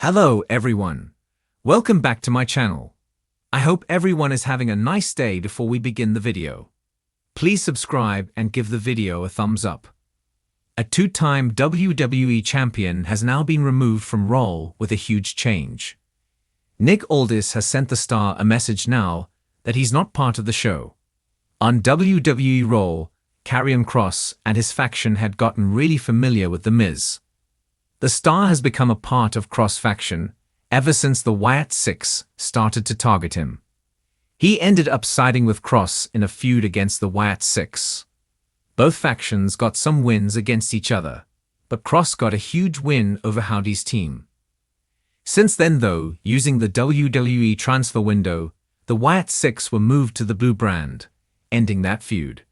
Hello everyone. Welcome back to my channel. I hope everyone is having a nice day before we begin the video. Please subscribe and give the video a thumbs up. A two-time WWE champion has now been removed from Raw with a huge change. Nick Aldis has sent the star a message now that he's not part of the show. On WWE Raw, Karrion Kross and his faction had gotten really familiar with The Miz. The star has become a part of Kross faction ever since the Wyatt Six started to target him. He ended up siding with Kross in a feud against the Wyatt Six. Both factions got some wins against each other, but Kross got a huge win over Howdy's team. Since then though, using the WWE transfer window, the Wyatt Six were moved to the blue brand, ending that feud.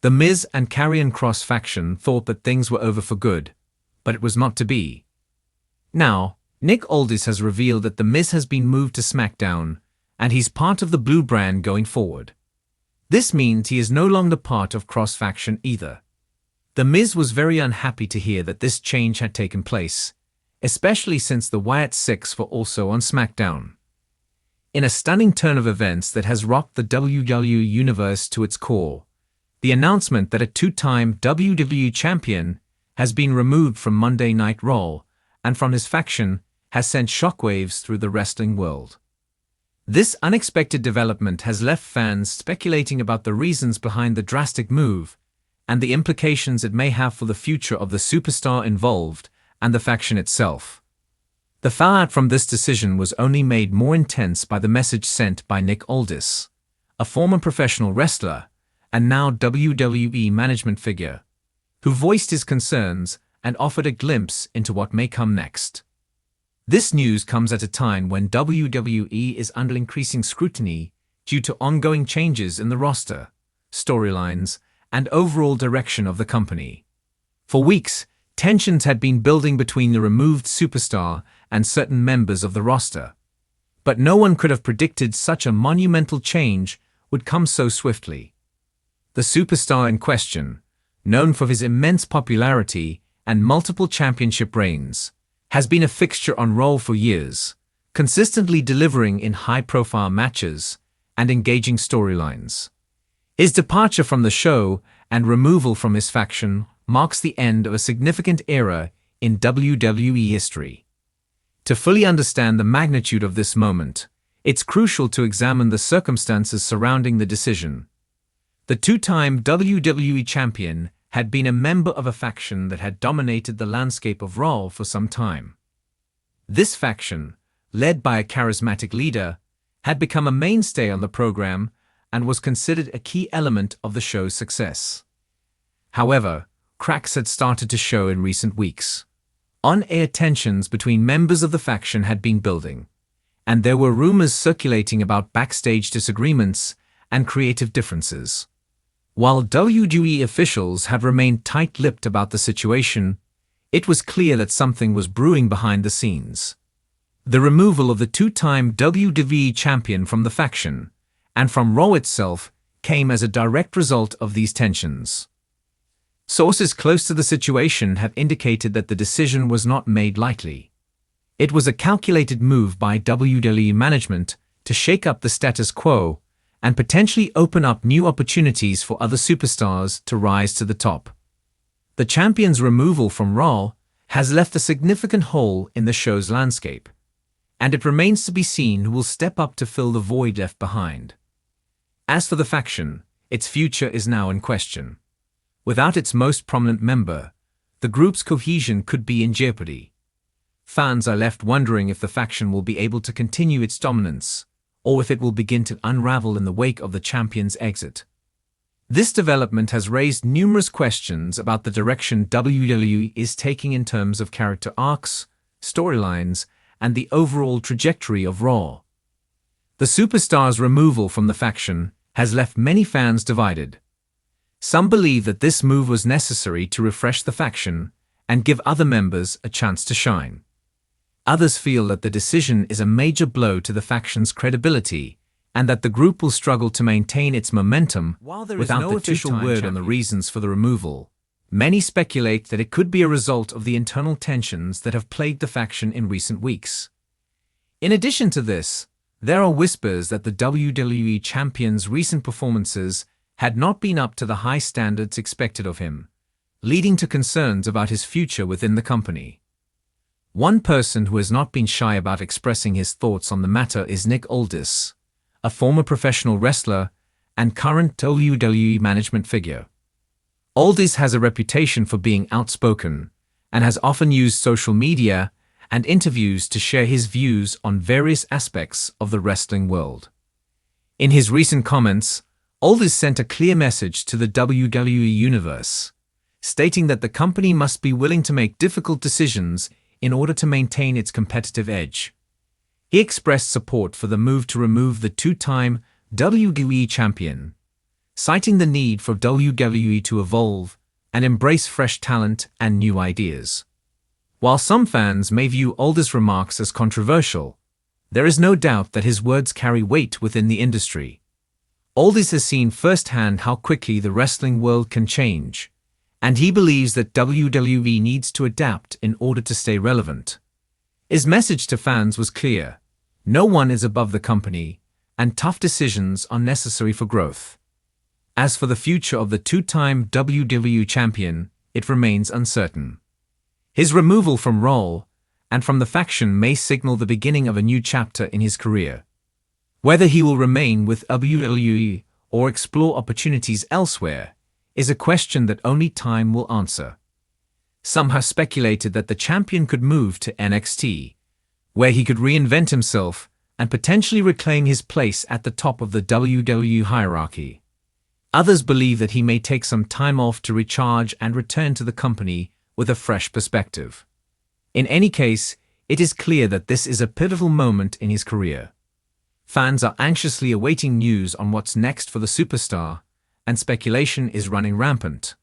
The Miz and Karrion Kross faction thought that things were over for good, but it was not to be. Now, Nick Aldis has revealed that The Miz has been moved to SmackDown, and he's part of the blue brand going forward. This means he is no longer part of Kross faction either. The Miz was very unhappy to hear that this change had taken place, especially since the Wyatt Six were also on SmackDown. In a stunning turn of events that has rocked the WWE universe to its core, the announcement that a two-time WWE champion has been removed from Monday Night Raw and from his faction has sent shockwaves through the wrestling world. This unexpected development has left fans speculating about the reasons behind the drastic move and the implications it may have for the future of the superstar involved and the faction itself. The fallout from this decision was only made more intense by the message sent by Nick Aldis, a former professional wrestler and now WWE management figure, who voiced his concerns and offered a glimpse into what may come next. This news comes at a time when WWE is under increasing scrutiny due to ongoing changes in the roster, storylines, and overall direction of the company. For weeks, tensions had been building between the removed superstar and certain members of the roster. But no one could have predicted such a monumental change would come so swiftly. The superstar in question, known for his immense popularity and multiple championship reigns, has been a fixture on Raw for years, consistently delivering in high-profile matches and engaging storylines. His departure from the show and removal from his faction marks the end of a significant era in WWE history. To fully understand the magnitude of this moment, it's crucial to examine the circumstances surrounding the decision. The two-time WWE champion had been a member of a faction that had dominated the landscape of Raw for some time. This faction, led by a charismatic leader, had become a mainstay on the program and was considered a key element of the show's success. However, cracks had started to show in recent weeks. On-air tensions between members of the faction had been building, and there were rumors circulating about backstage disagreements and creative differences. While WWE officials had remained tight-lipped about the situation, it was clear that something was brewing behind the scenes. The removal of the two-time WWE champion from the faction and from Raw itself came as a direct result of these tensions. Sources close to the situation have indicated that the decision was not made lightly. It was a calculated move by WWE management to shake up the status quo and potentially open up new opportunities for other superstars to rise to the top. The champion's removal from Raw has left a significant hole in the show's landscape, and it remains to be seen who will step up to fill the void left behind. As for the faction, its future is now in question. Without its most prominent member, the group's cohesion could be in jeopardy. Fans are left wondering if the faction will be able to continue its dominance, or if it will begin to unravel in the wake of the champion's exit. This development has raised numerous questions about the direction WWE is taking in terms of character arcs, storylines, and the overall trajectory of Raw. The superstar's removal from the faction has left many fans divided. Some believe that this move was necessary to refresh the faction and give other members a chance to shine. Others feel that the decision is a major blow to the faction's credibility and that the group will struggle to maintain its momentum without the official word on the reasons for the removal. Many speculate that it could be a result of the internal tensions that have plagued the faction in recent weeks. In addition to this, there are whispers that the WWE champion's recent performances had not been up to the high standards expected of him, leading to concerns about his future within the company. One person who has not been shy about expressing his thoughts on the matter is Aldis, a former professional wrestler and current WWE management figure. Aldis has a reputation for being outspoken and has often used social media and interviews to share his views on various aspects of the wrestling world. In his recent comments, Aldis sent a clear message to the WWE universe, stating that the company must be willing to make difficult decisions in order to maintain its competitive edge. He expressed support for the move to remove the two-time WWE champion, citing the need for WWE to evolve and embrace fresh talent and new ideas. While some fans may view Aldis' remarks as controversial, there is no doubt that his words carry weight within the industry. Aldis has seen firsthand how quickly the wrestling world can change, and he believes that WWE needs to adapt in order to stay relevant. His message to fans was clear: no one is above the company, and tough decisions are necessary for growth. As for the future of the two-time WWE champion, it remains uncertain. His removal from Raw and from the faction may signal the beginning of a new chapter in his career. Whether he will remain with WWE or explore opportunities elsewhere is a question that only time will answer. Some have speculated that the champion could move to NXT, where he could reinvent himself and potentially reclaim his place at the top of the WWE hierarchy. Others believe that he may take some time off to recharge and return to the company with a fresh perspective. In any case, it is clear that this is a pivotal moment in his career. Fans are anxiously awaiting news on what's next for the superstar, and speculation is running rampant.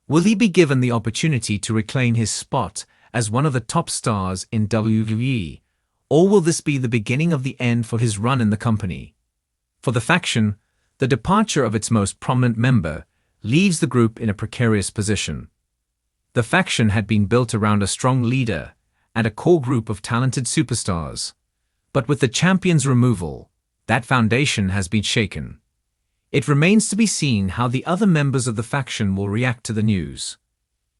Will he be given the opportunity to reclaim his spot as one of the top stars in WWE, or will this be the beginning of the end for his run in the company? For the faction, the departure of its most prominent member leaves the group in a precarious position. The faction had been built around a strong leader and a core group of talented superstars. But with the champion's removal, that foundation has been shaken. It remains to be seen how the other members of the faction will react to the news.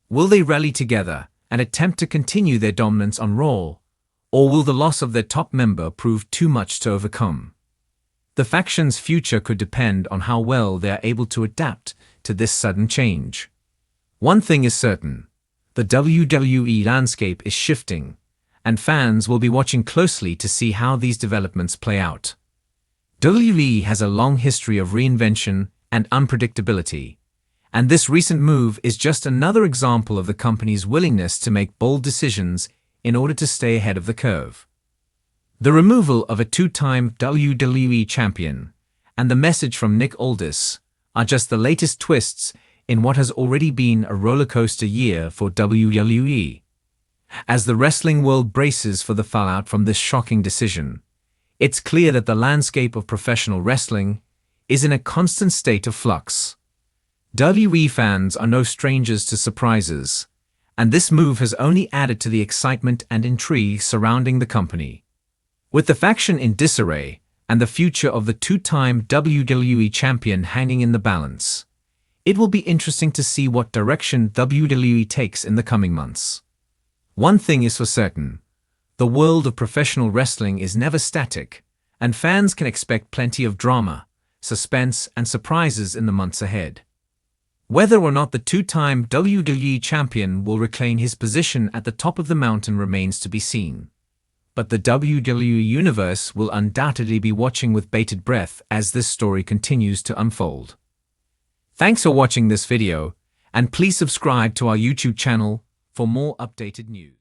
Will they rally together and attempt to continue their dominance on Raw, or will the loss of their top member prove too much to overcome? The faction's future could depend on how well they are able to adapt to this sudden change. One thing is certain: the WWE landscape is shifting, and fans will be watching closely to see how these developments play out. WWE has a long history of reinvention and unpredictability, and this recent move is just another example of the company's willingness to make bold decisions in order to stay ahead of the curve. The removal of a two-time WWE champion and the message from Aldis are just the latest twists in what has already been a rollercoaster year for WWE. As the wrestling world braces for the fallout from this shocking decision, it's clear that the landscape of professional wrestling is in a constant state of flux. WWE fans are no strangers to surprises, and this move has only added to the excitement and intrigue surrounding the company. With the faction in disarray and the future of the two-time WWE champion hanging in the balance, it will be interesting to see what direction WWE takes in the coming months. One thing is for certain: the world of professional wrestling is never static, and fans can expect plenty of drama, suspense, and surprises in the months ahead. Whether or not the two-time WWE champion will reclaim his position at the top of the mountain remains to be seen. But the WWE universe will undoubtedly be watching with bated breath as this story continues to unfold. Thanks for watching this video, and please subscribe to our YouTube channel for more updated news.